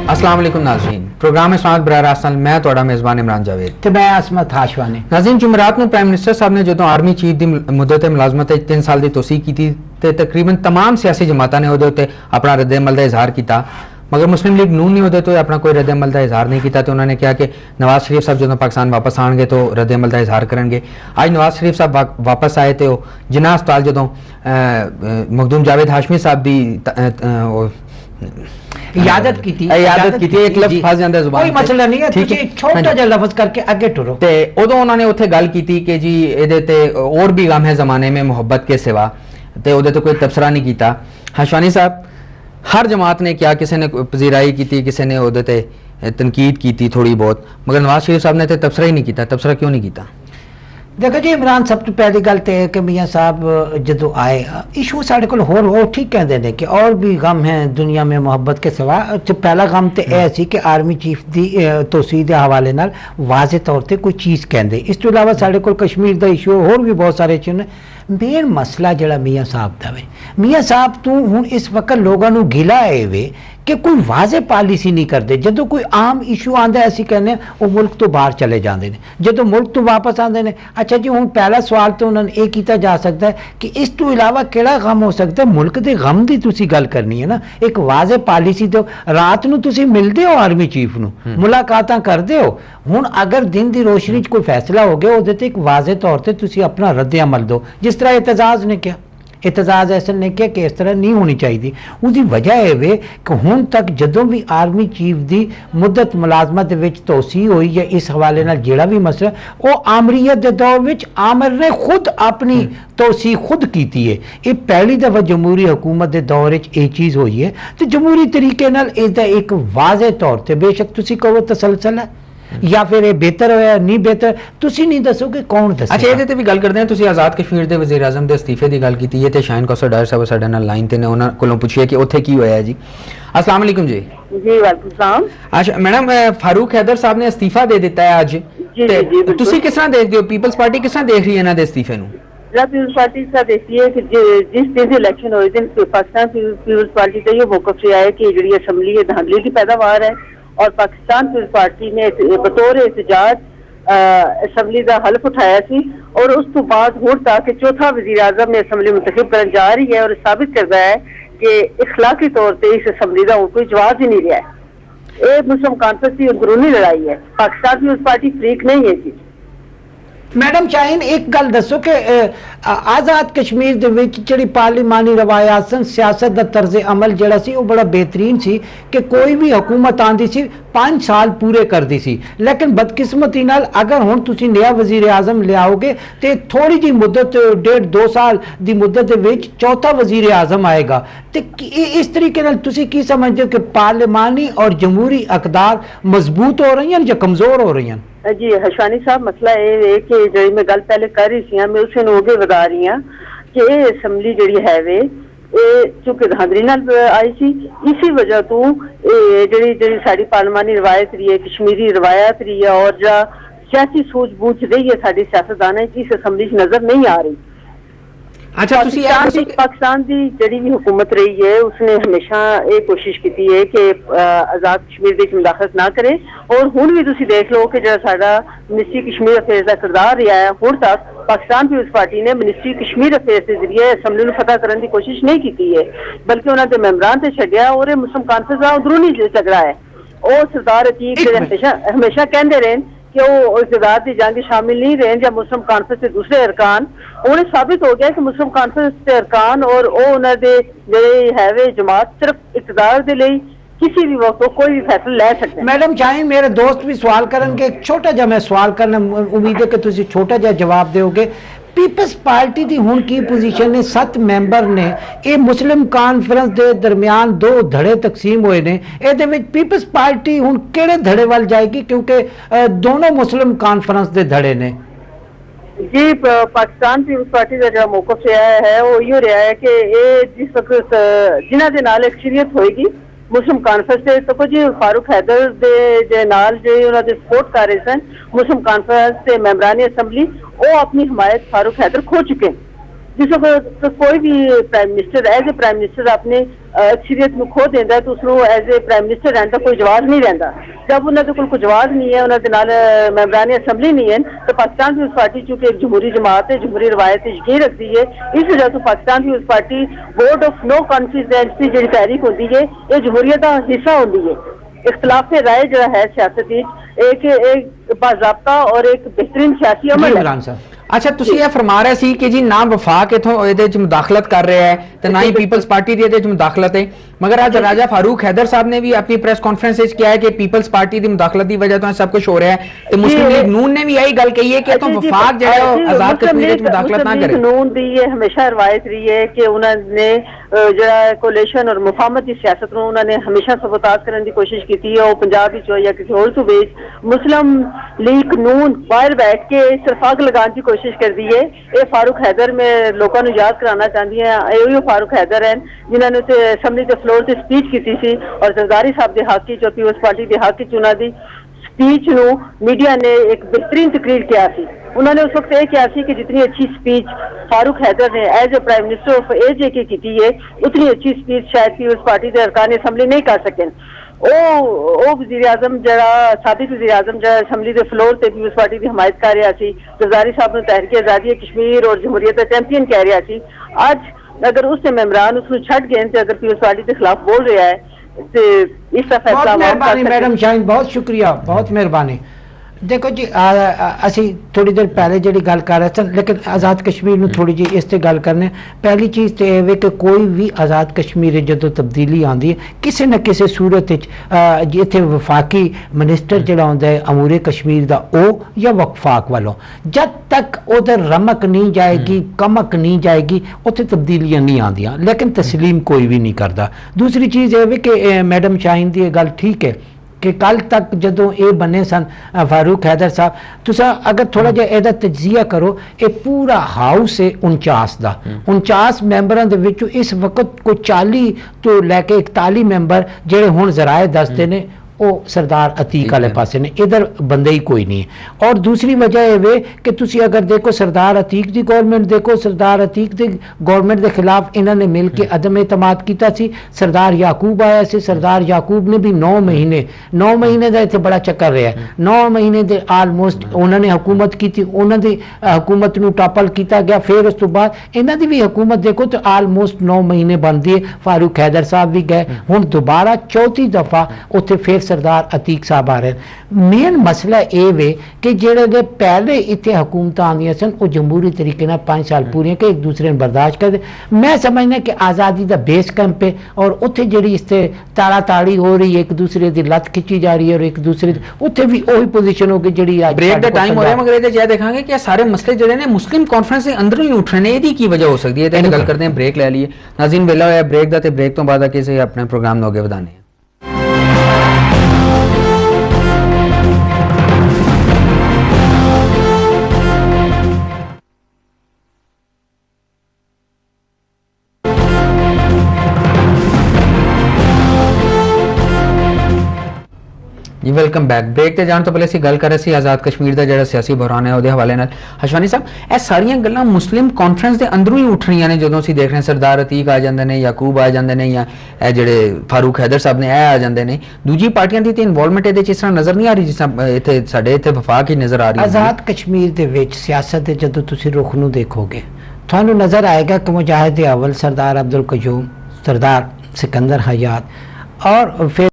अस्सलाम वालेकुम नाज़रीन, प्रोग्राम में स्वागत बराह रास्त मैं तोड़ा मेज़बान इमरान जावेद ते मैं असमत हाशवानी। नाज़रीन, जुमेरात में प्राइम मिनिस्टर साहब ने जो आर्मी चीफ की मुद्दत मुलाजमत 3 साल की तोसी की थी ते तकरीबन तमाम सियासी जमातों ने उहदे अपना रद्द-ए-अमल का इजहार किया, मगर मुस्लिम लीग नून ने उहदे तो अपना कोई रद्द-ए-अमल का इजहार नहीं किया। तो उन्होंने कहा कि नवाज शरीफ साहब जो पाकिस्तान वापस आएंगे तो रद्द-ए-अमल का इजहार करेंगे। आज नवाज शरीफ साहब वापस आए तो जिन्ना अस्पताल जो मखदूम जावेद हाशमी साहब की इयादत की थी, एक लफ्ज़ फस जांदा जुबान कोई मसला नहीं है, ठीक है, छोटा जिहा लफ्ज़ करके आगे टुरो। ते उदों उन्होंने उत्थे गल की कि जी इहदे ते और भी गम है ज़माने में मोहब्बत के सिवा, ते उहदे तो कोई तबसरा नहीं किया। हाशवानी साहब, हर जमात ने क्या, किसी ने पजीराई की थी, किसी ने उहदे ते तनकीद की थी थोड़ी बहुत, मगर नवाज शरीफ साहब ने तो तबसरा ही नहीं किया। तबसरा क्यों नहीं किया? देखो जी इमरान, सब तो पहली गल तो है कि मियाँ साहब जो आए इशू साढ़े को होर ठीक कहते हैं कि और भी गम हैं दुनिया में मोहब्बत के सिवा। तो पहला गम तो यह सी कि आर्मी चीफ की तोसी के हवाले नाल वाजे तौर पर कोई चीज़ कहते। इस तो इलावा साढ़े को कश्मीर का इशू होर भी बहुत सारे इशू ने। मेन मसला जड़ा मियाँ साहब का वे, मियाँ साहब तू हूँ इस वक्त लोगों को गिला है वे कि कोई वाजे पॉलिसी नहीं करते। जो कोई आम इशू आता है, असी कहने वो मुल्क तो बाहर चले जाते हैं, जो मुल्क तो वापस आते हैं। अच्छा जी, हूँ पहला सवाल तो उन्होंने ये किया जा सकता है कि इस तो इलावा केड़ा गम हो सकता है? मुल्क के गम की तुसी गल करनी है ना, एक वाजे पॉलिसी दो। रात नूं तुसी मिलते हो आर्मी चीफ नूं, मुलाकातां करते हो। हुण अगर दिन की रोशनी कोई फैसला हो गया, उहदे ते एक वाजे तौर पर तुसी अपना रद्द-ए-अमल दो, जिस तरह एतजाज ने किया। एतजाज ऐसा ने किया कि इस तरह नहीं होनी चाहिए। उसकी वजह है वे कि हुण तक जदों भी आर्मी चीफ की मुद्दत मुलाजमत विच तोसी हुई या इस हवाले नाल जेड़ा भी मसला, वो आमरीयत के दौर में आमिर ने खुद अपनी तोसी खुद की है। ये पहली दफा जमहूरी हुकूमत के दौर ये चीज़ हुई है। तो जमहूरी तरीके नाल इसदा एक वाजे तौर पर, बेशक तुसी कहो तसलसल है या फिर ये बेहतर होया नहीं बेहतर, तुसी नहीं दसोगे कौन दसे। अच्छा, ये भी गल करते हैं, तुसी आज़ाद कश्मीर के वज़ीर आज़म के इस्तीफे की गल की थी, ते शाहीन कौसर डायर साहब साडे नाल लाइन ते ने, उन्हां कोलों पुछिए कि उत्थे की होया जी। अस्सलाम वालेकुम जी। जी वालेकुम सलाम। अच्छा मैडम, फारूक हैदर साहब ने इस्तीफा दे दिता है आज, तुसी किस तरह देखते हो? पीपल्स पार्टी किस तरह देख रही है इन्हां दे इस्तीफे नूं? पीपल्स पार्टी इस तरह देखती है कि जिस दिन इलेक्शन हुए दिन पाकिस्तान पीपल्स पार्टी का ये मौकफ रहा है कि जी असम्बली धांधली की पैदावार है, और पाकिस्तान पीपल्स पार्टी ने बतौर एहतजाज असम्बली का हल्फ उठाया सी, और उस तो बाद हुण तक चौथा वज़ीर आज़म ने असम्बली मुंतखब करने जा रही है, और साबित करता है कि इखलाकी तौर पर इस असम्बली का कोई जवाब ही नहीं रहा है। ये मुस्लिम कॉन्फ्रेंस की अंदरूनी लड़ाई है, पाकिस्तान पीपल्स पार्टी फ्रीक नहीं है जी। मैडम शाहीन, एक गल दसो कि आज़ाद कश्मीर दे विच जिहड़ी पार्लिमानी रवायात सन, सियासत दा तर्ज अमल जिहड़ा सी वो बड़ा बेहतरीन सी कि कोई भी हुकूमत आंदी सी 5 साल पूरे करदी सी। लेकिन बदकिस्मती नाल अगर हुण तुसीं नया वज़ीर आज़म लियाओगे तो थोड़ी जी मुद्दत 1.5-2 साल की मुद्दत दे विच चौथा वज़ीर आज़म आएगा। तो इस तरीके नाल तुसीं की समझदे हो कि पार्लिमानी और जमहूरी अकदार मजबूत हो रही हैं या कमज़ोर हो रही हैं? जी हशवानी साहब, मसला ये है कि जी मैं गल पहले कर रही थी, मैं उसे आगे बता रही हाँ कि ये असम्बली जी है वे चूंकि धांधली नाल आई सी, इसी वजह तो जी साड़ी पार्लिमानी रवायत रही है, कश्मीरी रवायत रही है, और जो सियासी सूझबूझ रही है साड़ी सियासतदान की इस असम्बली नजर नहीं आ रही। अच्छा, पाकिस्तान की जी भी हुकूमत रही है उसने हमेशा ये कोशिश की है कि आजाद कश्मीर की मुदाखलत ना करे, और हुण भी तुसीं देख लो कि जो साडा मिनिस्ट्री कश्मीर अफेयर्स का किरदार रहा है, हुण तक पाकिस्तान पीपल्स पार्टी ने मिनिस्ट्री कश्मीर अफेयर्स के जरिए असम्बली में फतह करने की कोशिश नहीं की है, बल्कि उन्होंने मेंबरान से छड्डिया, और मुस्लिम कॉन्फ्रेंस का अंदरूनी झगड़ा है। और सरदार अतीक हमेशा कहते रहे कि वो इक़्तिदार की जंग शामिल नहीं रहे, या मुस्लिम कॉन्फ्रेंस के दूसरे अरकान, उन्हें साबित हो गया कि मुस्लिम कॉन्फ्रेंस के अरकान और उन्होंने जो है वे जमात सिर्फ इक़्तिदार के लिए किसी भी वक्त कोई भी फैसला ले सकते हैं। मैडम शाहीन, मेरे दोस्त भी सवाल करेंगे, एक छोटा जा मैं सवाल करना, उम्मीद है कि तुम छोटा जा जवाब दोगे। पीपल्स पार्टी की हुण की पोजीशन ने, 7 मैंबर ने, ये मुस्लिम कॉन्फ्रेंस के दरमियान 2 धड़े तकसीम हुए ने, ये पीपल्स पार्टी हुण किहड़े धड़े वाल जाएगी? क्योंकि दोनों मुस्लिम कॉन्फ्रेंस के धड़े ने। जी पाकिस्तान पीपल्स पार्टी का जो मौकफ रहा है वो यो रहा है कि ये जिस वक्त जिन्हां दे नाल अक्सरियत होएगी मुस्लिम कॉन्फ्रेंस से, तो जी फारूक हैदर दे नाल जो उन्होंने सपोर्ट कर रहे सन मुस्लिम कॉन्फ्रेंस के मैंबरानी असम्बली, वो अपनी हमायत फारूक हैदर खो चुके हैं। जिस वक्त तो कोई भी prime minister as a prime minister अपने अक्सरियत में खो देता है तो उसको एज ए प्राइम मिनिस्टर रहने का कोई जवाब नहीं रहता। जब उन्होंने कोई जवाब नहीं है, उन्होंने मैंबरान असम्बली नहीं है, तो पाकिस्तान पीपल्स पार्टी चूंकि एक जमहूरी जमात है, जमहूरी रवायत यकीन रखती है, इस वजह से Pakistan People's Party vote of no confidence की जी तहरीक होती है, ये जमहूरियत का हिस्सा होती है। इख्तलाफ राय जो है सियासत एक बाज़ाब्ता और एक बेहतरीन सियासी अमल है। अच्छा, ਤੁਸੀਂ ਇਹ ਫਰਮਾ ਰਹੇ ਸੀ ਕਿ ਜੀ ਨਾ ਵਫਾਕ ਇਥੋਂ ਇਹਦੇ ਵਿੱਚ ਮੁਦਾਖਲਤ ਕਰ ਰਿਹਾ ਹੈ ਤੇ ਨਾ ਹੀ ਪੀਪਲਸ ਪਾਰਟੀ ਦੀ ਇਹਦੇ ਵਿੱਚ ਮੁਦਾਖਲਤ ਹੈ, ਮਗਰ ਅੱਜ ਰਾਜਾ ਫਾਰੂਕ हैदर साहब ने भी अपनी प्रेस कॉन्फ्रेंस में किया है कि पीपल्स पार्टी की मुदाखलत की वजह तो सब कुछ हो रहा है, तो मुस्लिम लीग नून ने भी यही गल कही है कि तो वफाक जो है आजाद कश्मीर में मुदाखलत ना करे। नून दी ये हमेशा रवायत रही है कि उन्होंने जो कोलेशन और मुफाहमत की सियासत में उन्होंने हमेशा सबोताज करने की कोशिश की थी, और पंजाब हो या किसी और सूबे मुस्लिम लीग नून बाहर बैठ के सिर्फ आग लगाने की कोशिश कर दी है। ये फारूक हैदर में लोगों को याद कराना चाहती है, ये फारूक हैदर हैं जिन्होंने असम्बली के फ्लोर से स्पीच की थी और जरदारी साहब के हक की जो पीपल्स पार्टी के हक की चुना दी स्पीच नू मीडिया ने एक बेहतरीन तकरीर किया थी। उन्होंने उस वक्त यह किया थी कि जितनी अच्छी स्पीच फारूक हैदर ने as a prime minister of AJ की है, उतनी अच्छी स्पीच शायद पीपल्स पार्टी के अरकान असम्बली नहीं कर सके। वज़ीर आज़म जरा साबिक वज़ीर आज़म जरा असम्बली के फ्लोर से पीपल्स पार्टी की हमायत कर रहा सी, जरदारी साहब ने तहरीक आज़ादी कश्मीर और जमहूरियत का चैंपियन कह रहा सी। आज अगर उसने मेम्बरान उसको छड़ गए तो अगर पीपल्स पार्टी के खिलाफ बोल रहा है तो इसका फैसला बहुत मेहरबानी मैडम शाहीन, बहुत शुक्रिया, बहुत मेहरबानी। देखो जी असी थोड़ी देर पहले जी गल कर रहे थे, लेकिन आज़ाद कश्मीर में थोड़ी जी इस ते गल करने। पहली चीज़ तो यह कि कोई भी आज़ाद कश्मीर जो तब्दीली आती है किसी न किसी सूरत इतने वफाकी मिनिस्टर जो आता है अमूरे कश्मीर का ओ या वफाक वालों, जब तक उधर रमक नहीं जाएगी, कमक नहीं जाएगी, उत्थे तब्दीलियां नहीं आदियाँ, लेकिन तस्लीम कोई भी नहीं करता। दूसरी चीज़ यह कि मैडम शाहीन की गल ठीक है कि कल तक जदों ये बने सन फारूक हैदर साहब, तुसा अगर थोड़ा जिहा इहदा तजिया करो, ये पूरा हाउस है 49 का, 49 मैंबरां दे विचों इस वक्त कोई 40 तो लैके 41 मैंबर जिहड़े हुण ज़राए दसदे ने वो सरदार अतीक वाले पासे ने, इधर बंदे ही कोई नहीं है। और दूसरी वजह यह कि तुसी अगर देखो सरदार अतीक की गवर्नमेंट देखो, सरदार अतीक की गवर्नमेंट के खिलाफ इन्होंने मिल के अदम एतमाद किया सी। सरदार याकूब आया से, सरदार याकूब ने भी 9 महीने का इतने बड़ा चक्कर रहा है, 9 महीने दे आलमोस्ट उन्होंने हुकूमत की थी, उन्होंने हुकूमत नूं टॉपल किया गया। फिर उस तो बाद इन्हों की भी हुकूमत देखो तो आलमोस्ट 9 महीने बनती है। फारूक हैदर साहब भी गए, हुण दोबारा चौथी दफा उत्थे फिर सरदार अतीक साहब आ रहे हैं। मेन मसला ये वे कि जेड़े पहले इतने हुकूमत आंदियां सन वो जमहूरी तरीके ना 5 साल पूरे के एक दूसरे ने बर्दाश्त करते। मैं समझना कि आज़ादी का बेस कैंप है और उत्थे जी इससे ताड़ा ताड़ी हो रही है, एक दूसरे की लत खिंची जा रही है और एक दूसरे उत्थे भी वही पोजीशन होगी जी। ब्रेक का टाइम हो रहा है, मगर ये देखा कि सारे मसले जो ने मुस्लिम कॉन्फ्रेंस के अंदरों ही उठ रहे हैं, की वजह हो सकती है। गल करते हैं, ब्रेक ले लिए नाज़रीन, वेला होया ब्रेक का, ब्रेक तो बाद आके अपने प्रोग्राम में आगे बढ़ाने। जी वेलकम बैक। ब्रेक ते जान तो पहले असीं गल कर रहे सी आज़ाद कश्मीर का जिहड़ा सियासी बहरान है उहदे हवाले नाल। हशवानी साहब, ये सारियां गल्लां मुस्लिम कॉन्फ्रेंस के अंदरों ही उठ रही ने, जदों असीं देख रहे हैं सरदार अतीक आ जांदे ने, याकूब आ जांदे ने, या ये जिहड़े फारूक हैदर साहब ने आ जांदे ने। दूजी पार्टियां दी ते इन्वॉल्वमेंट इहदे च इस तरह नज़र नहीं आ रही जिस तरह इत्थे साडे इत्थे वफाक ही नज़र आ रही है। आज़ाद कश्मीर दे विच सियासत दे जदों तुसीं रुख नूं देखोगे तुहानूं नज़र आएगा कि मुजाहिद अव्वल सरदार अब्दुल कयूम, सरदार सिकंदर हयात और फिर